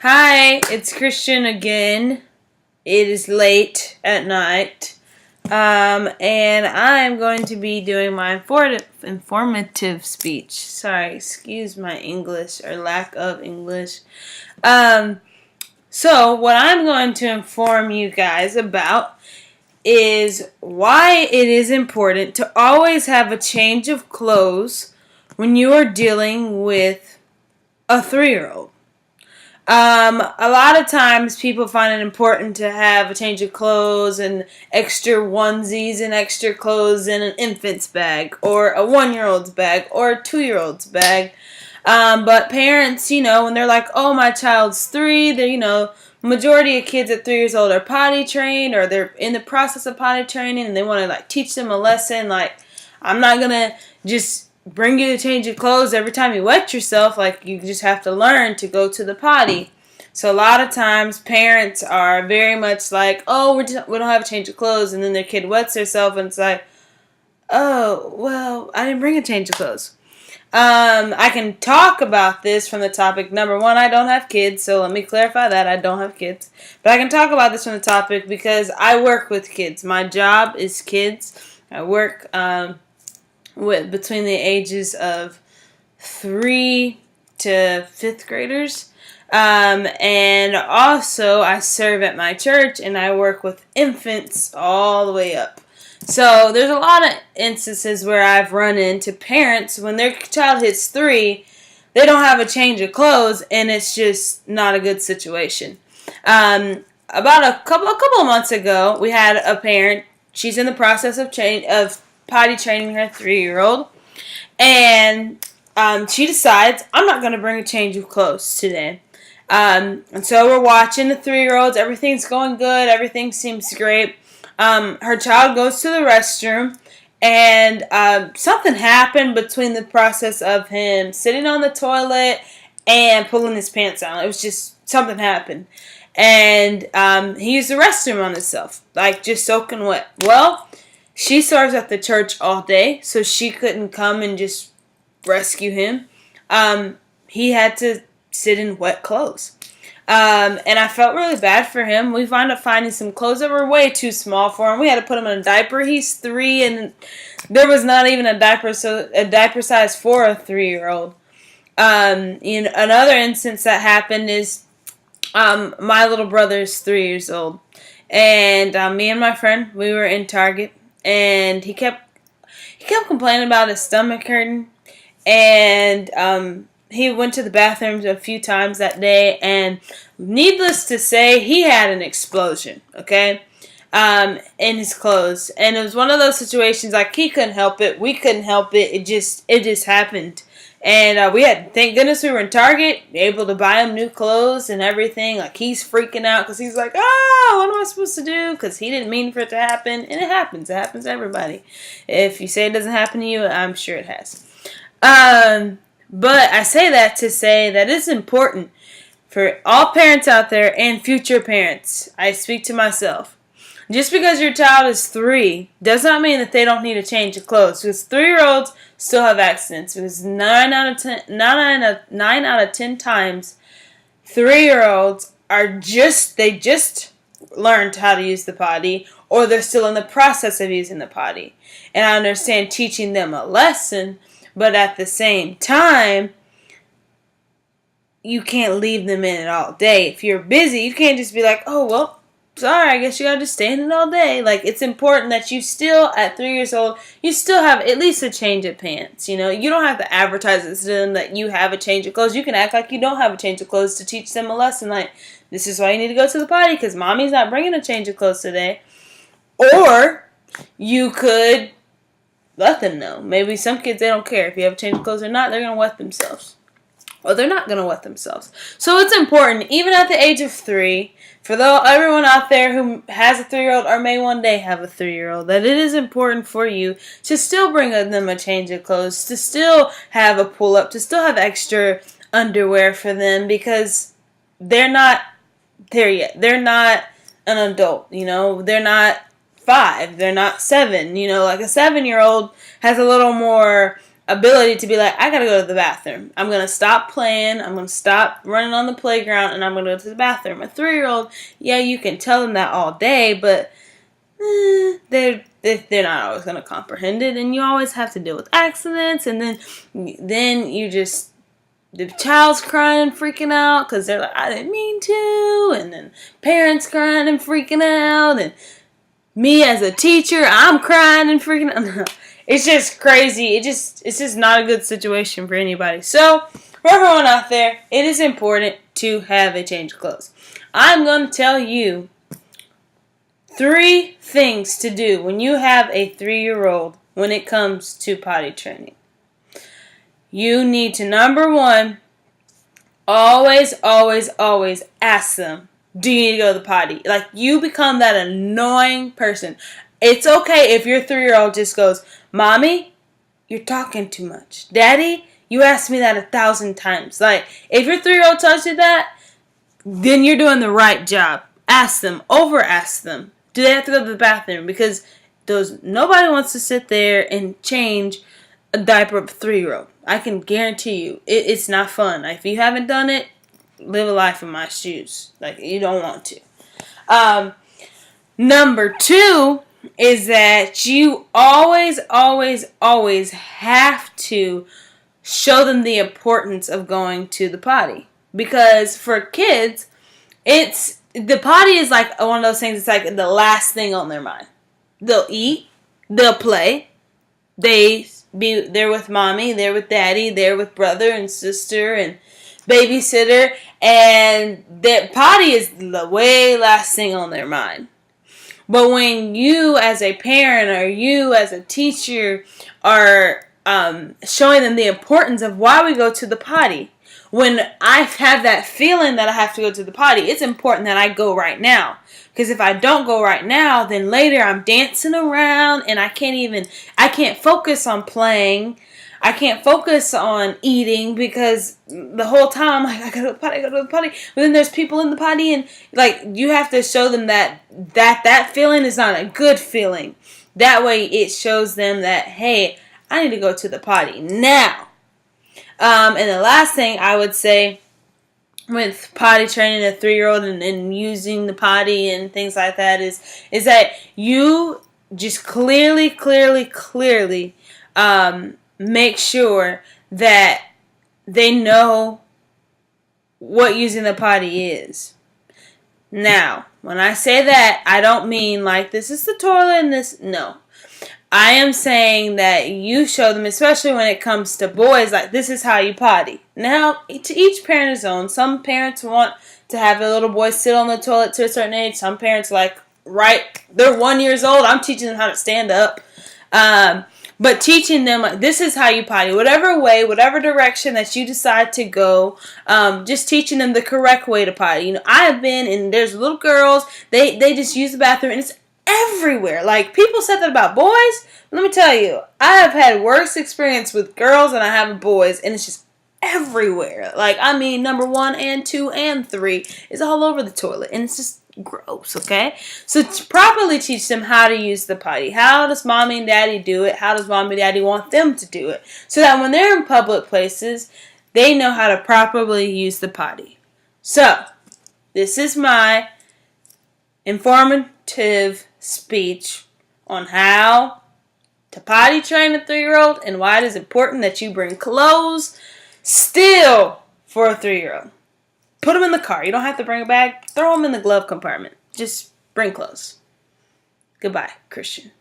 Hi, it's Christian again. It is late at night. And I'm going to be doing my informative speech. Sorry, excuse my English or lack of English. So what I'm going to inform you guys about is why it is important to always have a change of clothes when you are dealing with a 3-year-old. A lot of times people find it important to have a change of clothes and extra onesies and extra clothes in an infant's bag or a 1-year-old's bag or a 2-year-old's bag. But parents, when they're like, oh, my child's 3, majority of kids at 3 years old are potty trained or they're in the process of potty training and they want to teach them a lesson. I'm not going to just bring you to change your clothes every time you wet yourself. You just have to learn to go to the potty. So a lot of times parents are very much like, oh, we don't have a change of clothes, and then their kid wets herself and it's like, oh, well, I didn't bring a change of clothes. I can talk about this from the topic. Number one, I don't have kids, so let me clarify that. I don't have kids. But I can talk about this from the topic because I work with kids. My job is kids. I work between the ages of 3 to 5th graders. And also, I serve at my church, and I work with infants all the way up. So there's a lot of instances where I've run into parents when their child hits 3, they don't have a change of clothes, and it's just not a good situation. About a couple of months ago, we had a parent. She's in the process of potty training her 3-year-old, and she decides, I'm not going to bring a change of clothes today. And so we're watching the 3-year-olds. Everything's going good. Everything seems great. Her child goes to the restroom, and something happened between the process of him sitting on the toilet and pulling his pants down. It was just something happened. And he used the restroom on himself, just soaking wet. Well, she serves at the church all day, so she couldn't come and just rescue him. He had to sit in wet clothes. And I felt really bad for him. We wound up finding some clothes that were way too small for him. We had to put him in a diaper. He's 3, and there was not even a diaper size for a 3-year-old. Another instance that happened is my little brother's 3 years old, and me and my friend, we were in Target, and he kept complaining about his stomach hurting, and he went to the bathroom a few times that day, and needless to say, he had an explosion, okay, in his clothes. And it was one of those situations, he couldn't help it, we couldn't help it, it just happened. And thank goodness we were in Target, able to buy him new clothes and everything. He's freaking out because he's like, what am I supposed to do? Because he didn't mean for it to happen, and it happens. It happens to everybody. If you say it doesn't happen to you, I'm sure it has. But I say that to say that it's important for all parents out there and future parents. I speak to myself. Just because your child is 3 does not mean that they don't need a change of clothes. Because 3-year-olds still have accidents. Because 9 out of 10 times, 3-year-olds they just learned how to use the potty, or they're still in the process of using the potty. And I understand teaching them a lesson, but at the same time, you can't leave them in it all day. If you're busy, you can't just be like, oh, well, sorry, I guess you gotta just stay in it all day. It's important that you still, at 3 years old, you still have at least a change of pants. You don't have to advertise it to them that you have a change of clothes. You can act like you don't have a change of clothes to teach them a lesson. This is why you need to go to the potty, because mommy's not bringing a change of clothes today. Or you could let them know. Maybe some kids, they don't care if you have a change of clothes or not. They're going to wet themselves. Or they're not going to wet themselves. So it's important, even at the age of 3, for everyone out there who has a 3-year-old or may one day have a 3-year-old, that it is important for you to still bring them a change of clothes, to still have a pull-up, to still have extra underwear for them, because they're not there yet. They're not an adult, They're not 5. They're not 7. A 7-year-old has a little more ability to be like, I gotta go to the bathroom. I'm gonna stop playing. I'm gonna stop running on the playground, and I'm gonna go to the bathroom. A 3-year-old, yeah, you can tell them that all day, but they're not always gonna comprehend it, and you always have to deal with accidents, and then you just, the child's crying and freaking out because they're like, I didn't mean to, and then parents crying and freaking out, and me as a teacher, I'm crying and freaking out. It's just crazy. It's just not a good situation for anybody. So, for everyone out there, it is important to have a change of clothes. I'm going to tell you 3 things to do when you have a 3-year-old when it comes to potty training. You need to, number 1, always ask them, do you need to go to the potty? Like, you become that annoying person. It's okay if your 3-year-old just goes, Mommy, you're talking too much. Daddy, you asked me that 1,000 times. Like, if your 3-year-old tells you that, then you're doing the right job. Ask them, ask them. Do they have to go to the bathroom? Because nobody wants to sit there and change a diaper of a 3-year-old. I can guarantee you, it's not fun. If you haven't done it, live a life in my shoes. Like, you don't want to. Number 2 is that you always have to show them the importance of going to the potty. Because for kids, the potty is like one of those things, it's like the last thing on their mind. They'll eat, they'll play, they're with mommy, they're with daddy, they're with brother and sister and babysitter, and the potty is the way last thing on their mind. But when you as a parent or you as a teacher are showing them the importance of why we go to the potty, when I have that feeling that I have to go to the potty, it's important that I go right now. Because if I don't go right now, then later I'm dancing around and I can't focus on playing. I can't focus on eating because the whole time I'm like, I gotta go to the potty. But then there's people in the potty, and like, you have to show them that feeling is not a good feeling. That way it shows them that, hey, I need to go to the potty now. And the last thing I would say with potty training a 3-year-old and using the potty and things like that is that you just clearly make sure that they know what using the potty is. Now, when I say that, I don't mean like this is the toilet and this, no. I am saying that you show them, especially when it comes to boys, like this is how you potty. Now, to each parent his own. Some parents want to have their little boy sit on the toilet to a certain age. Some parents they're 1 year old, I'm teaching them how to stand up. But teaching them, like, this is how you potty. Whatever way, whatever direction that you decide to go, just teaching them the correct way to potty. You know, I have been, and there's little girls, they just use the bathroom, and it's everywhere. Like, people said that about boys. Let me tell you, I have had worse experience with girls than I have with boys, and it's just everywhere. Like, I mean, number 1 and 2 and 3 is all over the toilet, and it's just gross, okay? So to properly teach them how to use the potty. How does mommy and daddy do it? How does mommy and daddy want them to do it? So that when they're in public places, they know how to properly use the potty. So, this is my informative speech on how to potty train a 3-year-old and why it is important that you bring clothes still for a 3-year-old. Put them in the car. You don't have to bring a bag. Throw them in the glove compartment. Just bring clothes. Goodbye, Christian.